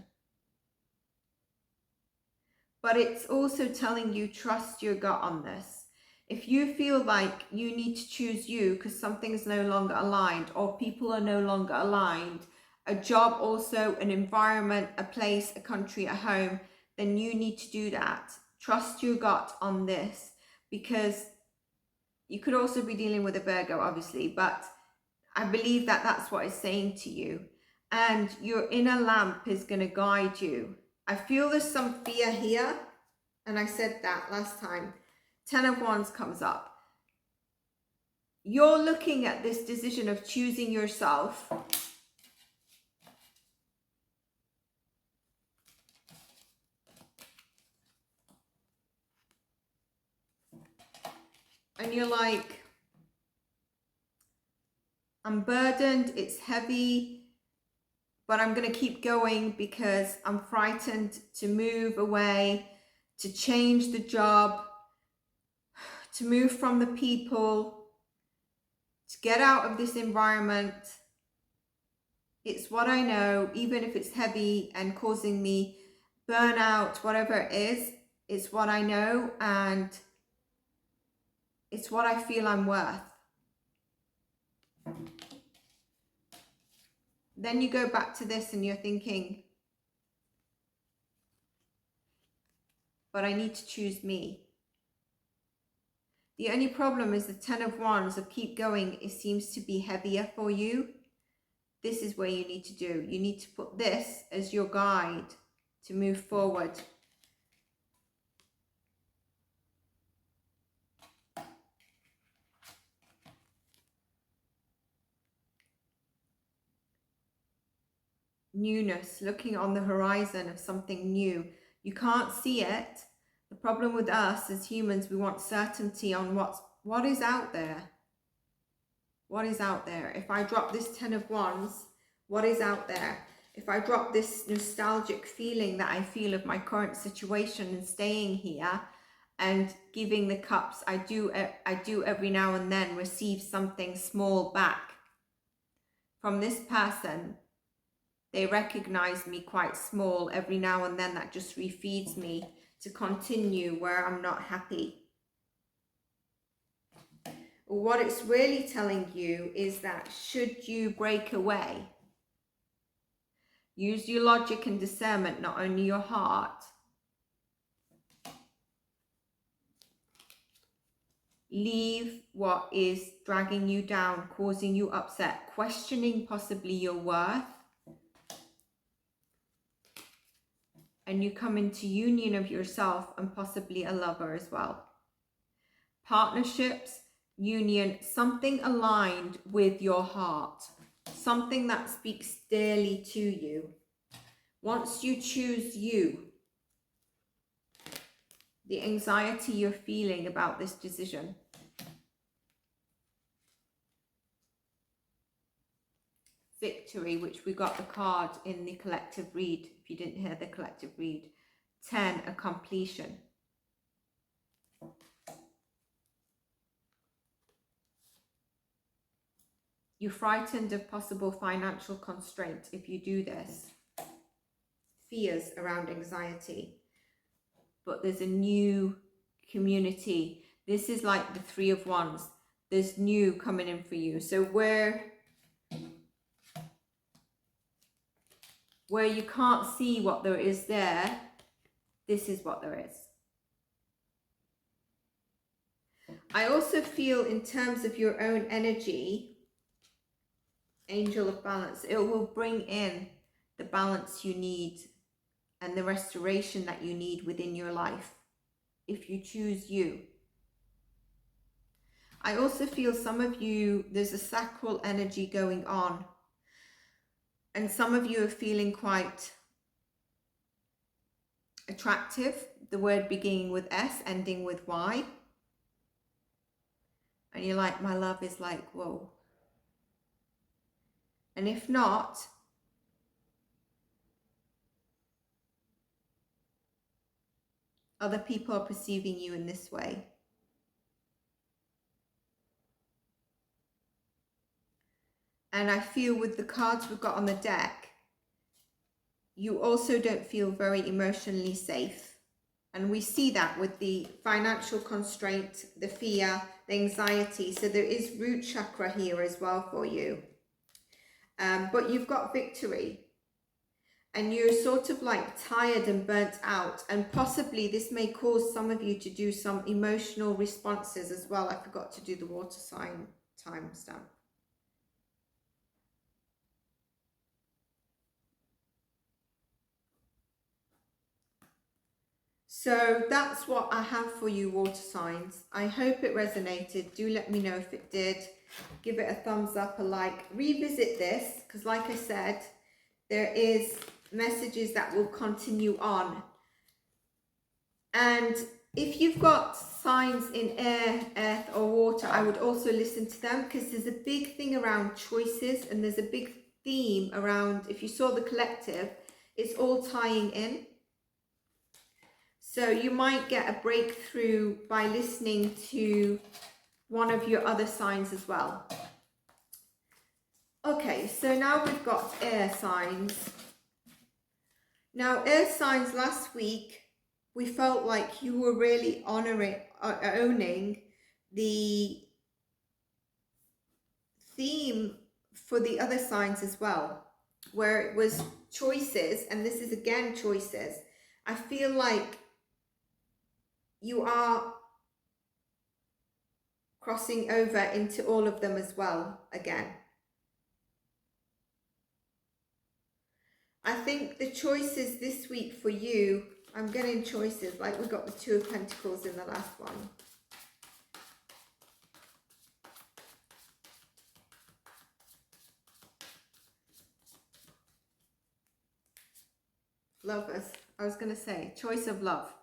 But it's also telling you, trust your gut on this. If you feel like you need to choose you because something is no longer aligned or people are no longer aligned, a job also, an environment, a place, a country, a home, then you need to do that. Trust your gut on this, because you could also be dealing with a Virgo, obviously, but I believe that that's what it's saying to you. And your inner lamp is going to guide you. I feel there's some fear here. And I said that last time. 10 of Wands comes up. You're looking at this decision of choosing yourself. And you're like, I'm burdened, it's heavy, but I'm going to keep going because I'm frightened to move away, to change the job, to move from the people, to get out of this environment. It's what I know, even if it's heavy and causing me burnout, whatever it is, it's what I know and it's what I feel I'm worth. Then you go back to this and you're thinking, but I need to choose me. The only problem is the 10 of Wands of keep going. It seems to be heavier for you. This is where you need to do. You need to put this as your guide to move forward. Newness, looking on the horizon of something new. You can't see it. The problem with us as humans, we want certainty on what is out there. What is out there? If I drop this 10 of Wands, what is out there? If I drop this nostalgic feeling that I feel of my current situation and staying here and giving the cups, I do every now and then receive something small back from this person. They recognize me quite small every now and then. That just refeeds me to continue where I'm not happy. What it's really telling you is that should you break away, use your logic and discernment, not only your heart. Leave what is dragging you down, causing you upset, questioning possibly your worth. And you come into union of yourself and possibly a lover as well. Partnerships, union, something aligned with your heart. Something that speaks dearly to you. Once you choose you, the anxiety you're feeling about this decision. victory, which we got the card in the collective read. If you didn't hear the collective read, 10, a completion. You're frightened of possible financial constraint if you do this. Fears around anxiety. But there's a new community. This is like the 3 of Wands. There's new coming in for you. So where you can't see what there is there, this is what there is. I also feel in terms of your own energy, Angel of Balance, it will bring in the balance you need and the restoration that you need within your life if you choose you. I also feel some of you, there's a sacral energy going on, and some of you are feeling quite attractive, the word beginning with S, ending with Y. And you're like, my love is like, whoa. And if not, other people are perceiving you in this way. And I feel with the cards we've got on the deck, you also don't feel very emotionally safe. And we see that with the financial constraint, the fear, the anxiety. So there is root chakra here as well for you. But you've got victory. And you're sort of like tired and burnt out. And possibly this may cause some of you to do some emotional responses as well. I forgot to do the water sign timestamp. So that's what I have for you, water signs. I hope it resonated. Do let me know if it did. Give it a thumbs up, a like. Revisit this, because like I said, there is messages that will continue on. And if you've got signs in air, earth or water, I would also listen to them, because there's a big thing around choices, and there's a big theme around, if you saw the collective, it's all tying in. So you might get a breakthrough by listening to one of your other signs as well. Okay, so now we've got air signs. Now, air signs, last week, we felt like you were really owning the theme for the other signs as well, where it was choices, and this is again choices. I feel like you are crossing over into all of them as well again. I think the choices this week for you, I'm getting choices, like we got the 2 of Pentacles in the last one. Lovers, I was going to say, choice of love.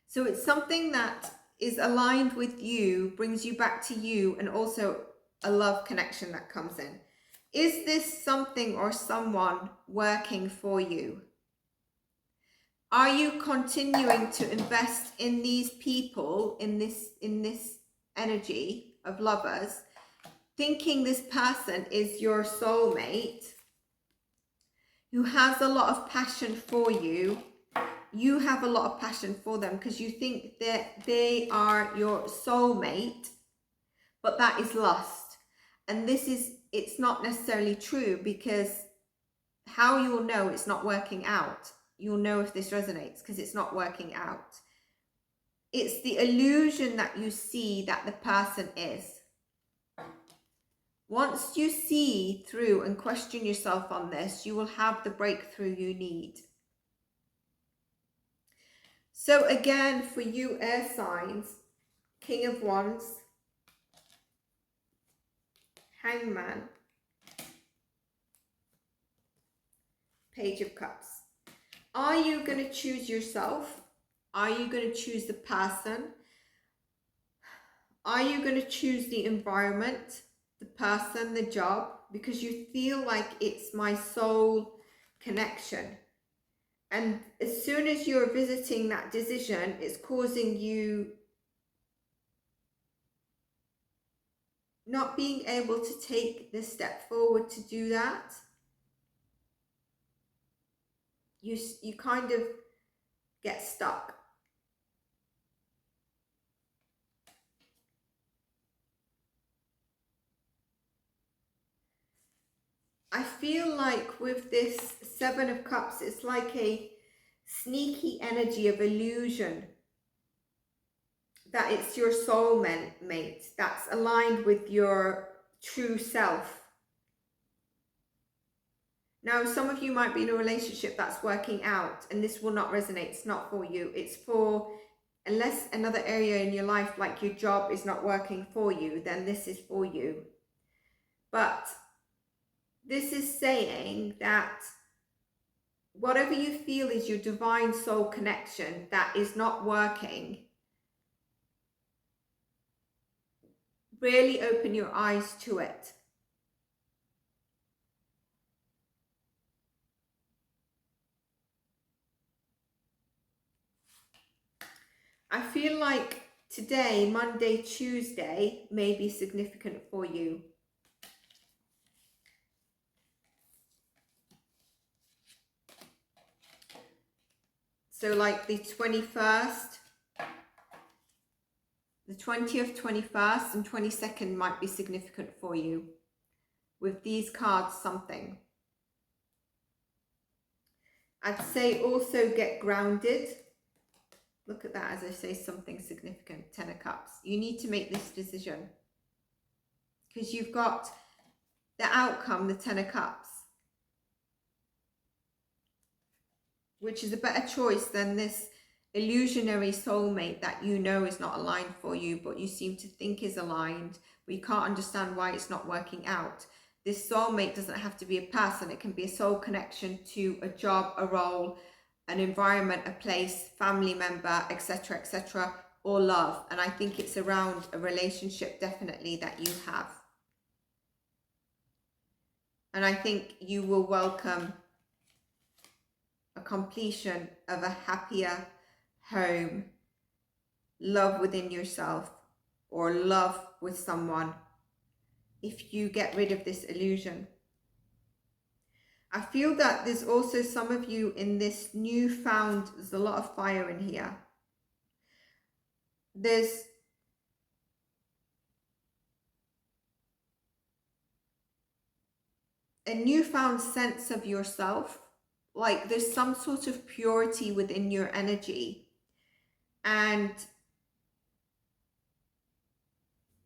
So it's something that is aligned with you, brings you back to you, and also a love connection that comes in. Is this something or someone working for you? Are you continuing to invest in these people, in this energy of lovers, thinking this person is your soulmate, who has a lot of passion for you? You have a lot of passion for them because you think that they are your soulmate, but that is lust. And it's not necessarily true, because how you will know it's not working out, you'll know if this resonates, because it's not working out. It's the illusion that you see that the person is. Once you see through and question yourself on this, you will have the breakthrough you need. So again, for you air signs, King of Wands, Hangman, Page of Cups. Are you going to choose yourself? Are you going to choose the person? Are you going to choose the environment, the person, the job, because you feel like it's my soul connection. And as soon as you're visiting that decision, it's causing you not being able to take the step forward to do that. You kind of get stuck. I feel like with this Seven of Cups, it's like a sneaky energy of illusion that it's your soulmate that's aligned with your true self. Now, some of you might be in a relationship that's working out, and this will not resonate. It's not for you. It's for, unless another area in your life, like your job, is not working for you, then this is for you. But this is saying that whatever you feel is your divine soul connection that is not working, really open your eyes to it. I feel like today, Monday, Tuesday, may be significant for you. So like the 21st, the 20th, 21st and 22nd might be significant for you. With these cards, something. I'd say also get grounded. Look at that as I say something significant. 10 of Cups. You need to make this decision. Because you've got the outcome, the 10 of Cups. Which is a better choice than this illusionary soulmate that you know is not aligned for you, but you seem to think is aligned, but you can't understand why it's not working out. This soulmate doesn't have to be a person. It can be a soul connection to a job, a role, an environment, a place, family member, etc., etc., or love. And I think it's around a relationship definitely that you have. And I think you will welcome a completion of a happier home, love within yourself, or love with someone if you get rid of this illusion. I feel that there's also some of you in this newfound, there's a lot of fire in here. There's a newfound sense of yourself. Like there's some sort of purity within your energy, and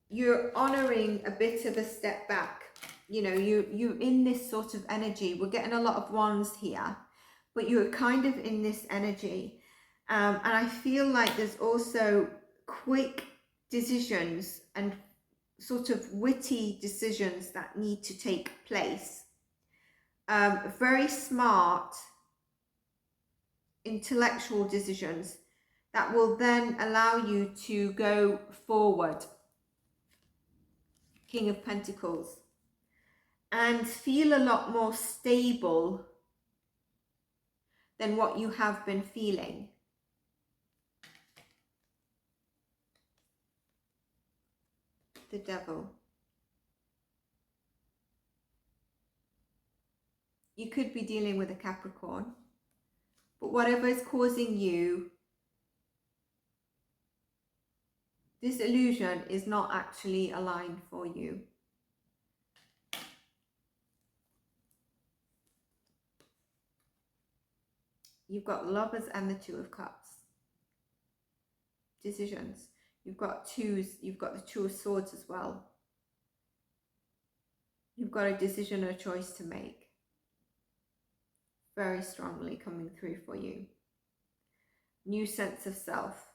you're honoring a bit of a step back. You know, you're in this sort of energy. We're getting a lot of wands here, but you're kind of in this energy. And I feel like there's also quick decisions and sort of witty decisions that need to take place. Very smart, intellectual decisions that will then allow you to go forward. King of Pentacles. And feel a lot more stable than what you have been feeling. The Devil. You could be dealing with a Capricorn, but whatever is causing you this illusion is not actually aligned for you. You've got Lovers and the Two of Cups. Decisions. You've got twos. You've got the Two of Swords as well. You've got a decision or a choice to make. Very strongly coming through for you. New sense of self.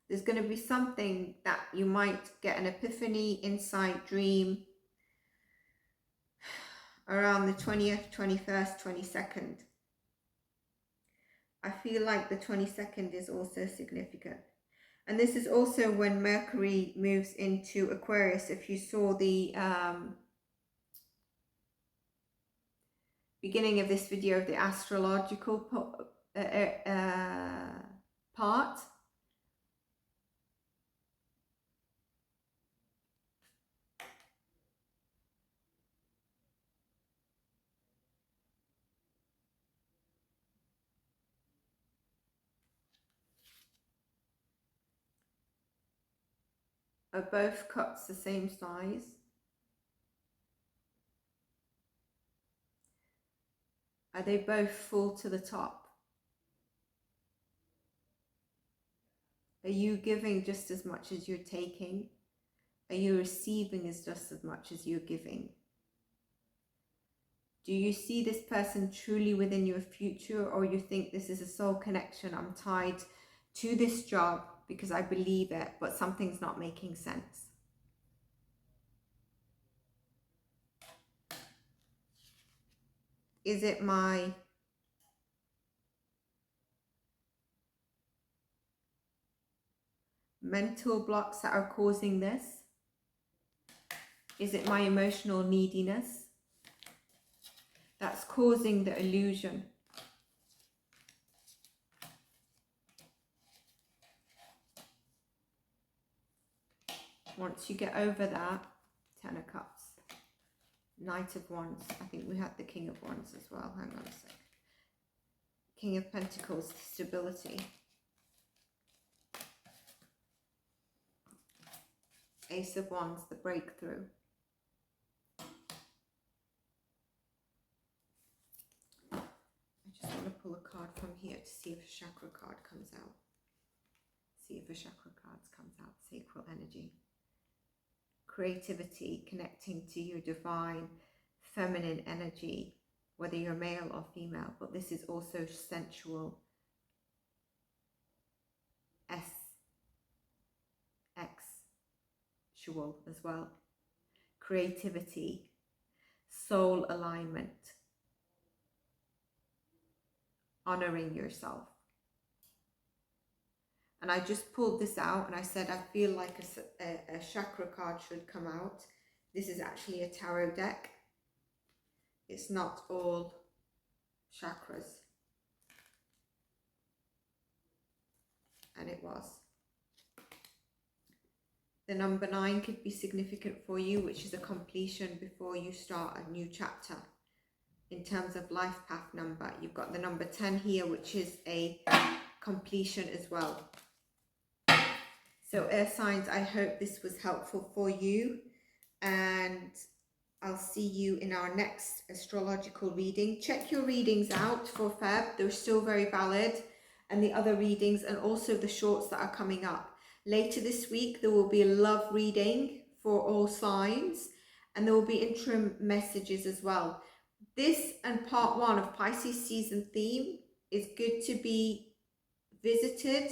There's going to be something that you might get an epiphany, insight, dream around the 20th, 21st, 22nd. I feel like the 22nd is also significant. And this is also when Mercury moves into Aquarius. If you saw the beginning of this video of the astrological part. Are both cups the same size? Are they both full to the top? Are you giving just as much as you're taking? Are you receiving as just as much as you're giving? Do you see this person truly within your future, or you think this is a soul connection? I'm tied to this job because I believe it, but something's not making sense. Is it my mental blocks that are causing this? Is it my emotional neediness that's causing the illusion? Once you get over that, 10 of Cups, Knight of Wands. I think we had the King of Wands as well. Hang on a sec. King of Pentacles, stability. Ace of Wands, the breakthrough. I just want to pull a card from here to see if a chakra card comes out. See if a chakra card comes out. Sacral energy. Creativity, connecting to your divine feminine energy, whether you're male or female, but this is also sensual. Sexual as well. Creativity, soul alignment, honoring yourself. And I just pulled this out and I said I feel like a chakra card should come out. This is actually a tarot deck. It's not all chakras. And it was. The number 9 could be significant for you, which is a completion before you start a new chapter. In terms of life path number, you've got the number 10 here, which is a completion as well. So air signs, I hope this was helpful for you, and I'll see you in our next astrological reading. Check your readings out for Feb. They're still very valid, and the other readings, and also the shorts that are coming up. Later this week, there will be a love reading for all signs, and there will be interim messages as well. This and part 1 of Pisces season theme is good to be visited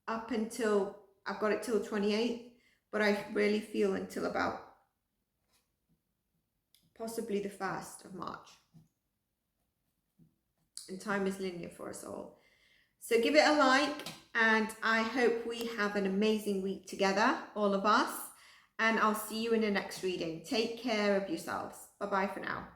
up until, I've got it till 28th, but I really feel until about possibly the 1st of March. And time is linear for us all. So give it a like, and I hope we have an amazing week together, all of us. And I'll see you in the next reading. Take care of yourselves. Bye-bye for now.